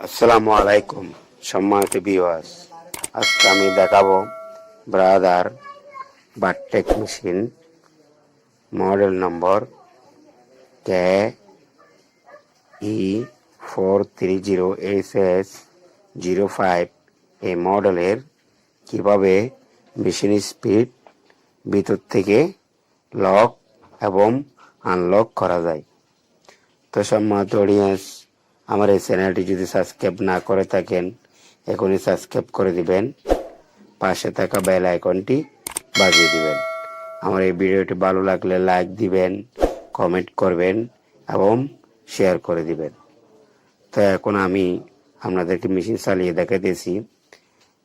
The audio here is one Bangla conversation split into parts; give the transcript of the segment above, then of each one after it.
আসসালামু আলাইকুম সম্মানিত ভিউয়ার্স, আজকে আমি দেখাবো brother বারটেক machine model number KE430SS05 এই মডেলের কিভাবে মেশিন স্পিড ভিতর থেকে লক এবং আনলক করা যায়। তো সম্মানিত অডিয়েন্স, আমার এই চ্যানেলটি যদি সাবস্ক্রাইব না করে থাকেন এখনই সাবস্ক্রাইব করে দিবেন, পাশে থাকা বেল আইকনটি বাজিয়ে দিবেন। আমার এই ভিডিওটি ভালো লাগলে লাইক দিবেন, কমেন্ট করবেন এবং শেয়ার করে দিবেন। তো এখন আমি আপনাদেরকে মেশিন চালিয়ে দেখাতেছি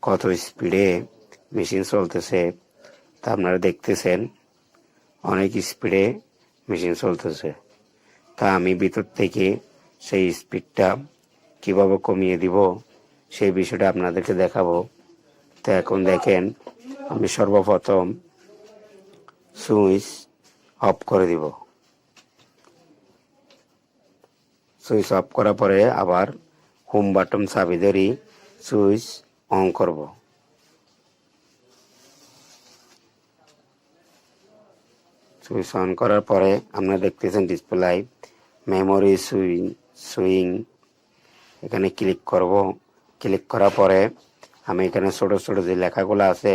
কত স্পিডে মেশিন চলতেছে। তা আপনারা দেখতেছেন অনেক স্পিডে মেশিন চলতেছে। তা আমি ভিতর থেকে সেই স্পিডটা কিভাবে কমিয়ে দিব সেই বিষয়টা আপনাদেরকে দেখাবো। তো এখন দেখেন, আমি সর্বপ্রথম সুইচ অফ করে দিব। সুইচ অফ করার পরে আবার হোম বাটন চাবি ধরে সুইচ অন করব। সুইচ অন করার পরে আপনারা দেখতেছেন ডিসপ্লে মেমোরি সুইং এখানে ক্লিক করব। ক্লিক করার পরে আমি এখানে ছোট ছোট যে লেখাগুলো আছে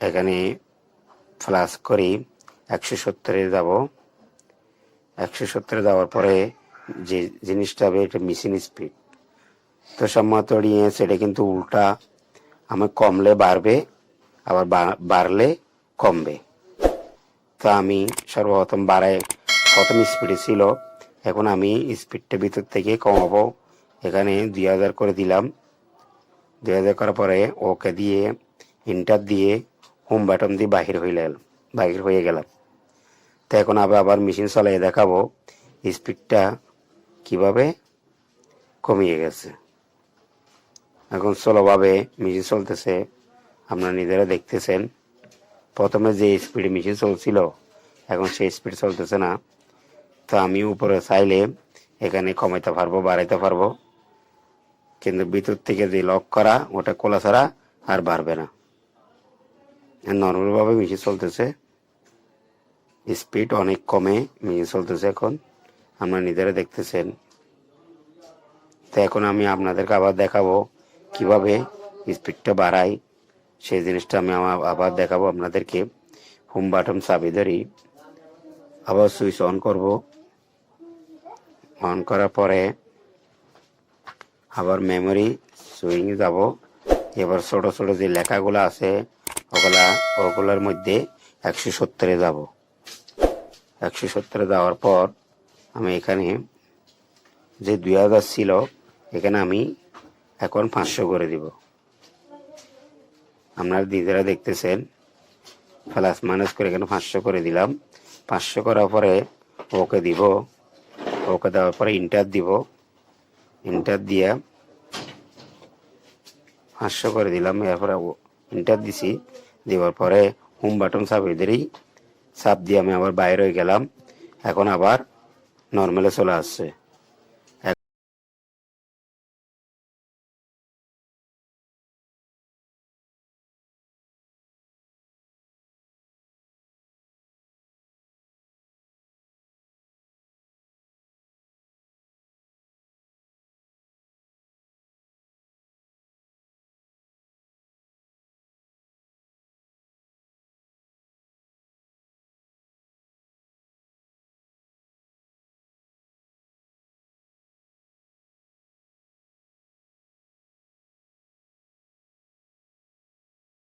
এখানে ফ্লাশ করি 170-এ যাব। 170-এ যাওয়ার পরে যে জিনিসটা হবে এটা মেশিন স্পিড। তো সম্মত অডিয়েন্স, এটা কিন্তু উল্টা, আমার কমলে বাড়বে আবার বাড়লে কমবে। তো আমি সর্বপ্রথম প্রথম স্পিডে ছিল, এখন আমি স্পিডটা ভিতর থেকে কমাবো। এখানে 2000 করে দিলাম। 2000 করার পরে ওকে দিয়ে এন্টার দিয়ে হোম বাটন দিয়ে বাহির হয়ে গেলাম। তো এখন আবার মেশিন চালিয়ে দেখাবো স্পিডটা কিভাবে কমিয়ে গেছে। এখন স্লোভাবে মেশিন চলতেছে, আপনারা নিজেরা দেখতেছেন। প্রথমে যে স্পিডে মেশিন চলছিল এখন সেই স্পিড চলতেছে না। তো আমি উপরে চাইলে এখানে কমাইতে পারবো, বাড়াইতে পারবো, কিন্তু ভিতর থেকে যে লক করা ওটা খোলা ছাড়া আর বাড়বে না। নর্মালভাবে মেশিন চলতেছে, স্পিড অনেক কমে মেশিন চলতেছে এখন, আপনারা নিজেরা দেখতেছেন। তো এখন আমি আপনাদেরকে আবার দেখাবো কিভাবে স্পিডটা বাড়াই, সেই জিনিসটা আমি আবার দেখাবো আপনাদেরকে। হোম বাটন চাবি ধরি আবার সুইচ অন করব। অন করার পরে আবার মেমোরি সুইং যাব। এবার ছোট ছোট যে লেখাগুলো আছে ওগুলোর মধ্যে 170-এ যাব। 170-এ যাওয়ার পর আমি এখানে যে 2000 ছিল এখানে আমি এখন 500 করে দিব। আপনারা দিদিরা দেখতেছেন, প্লাস মাইনাস করে এখানে 500 করে দিলাম। 500 করার পরে ওকে দিব। ওকে দেওয়ার পরে ইন্টার দিব। ইন্টার দিয়ে 500 করে দিলাম। এরপরে ইন্টার দিছি। দেওয়ার পরে হোম বাটন চাপ দিয়ে আমি আবার বাইরে হয়ে গেলাম। এখন আবার নর্মালে চলে আসছে।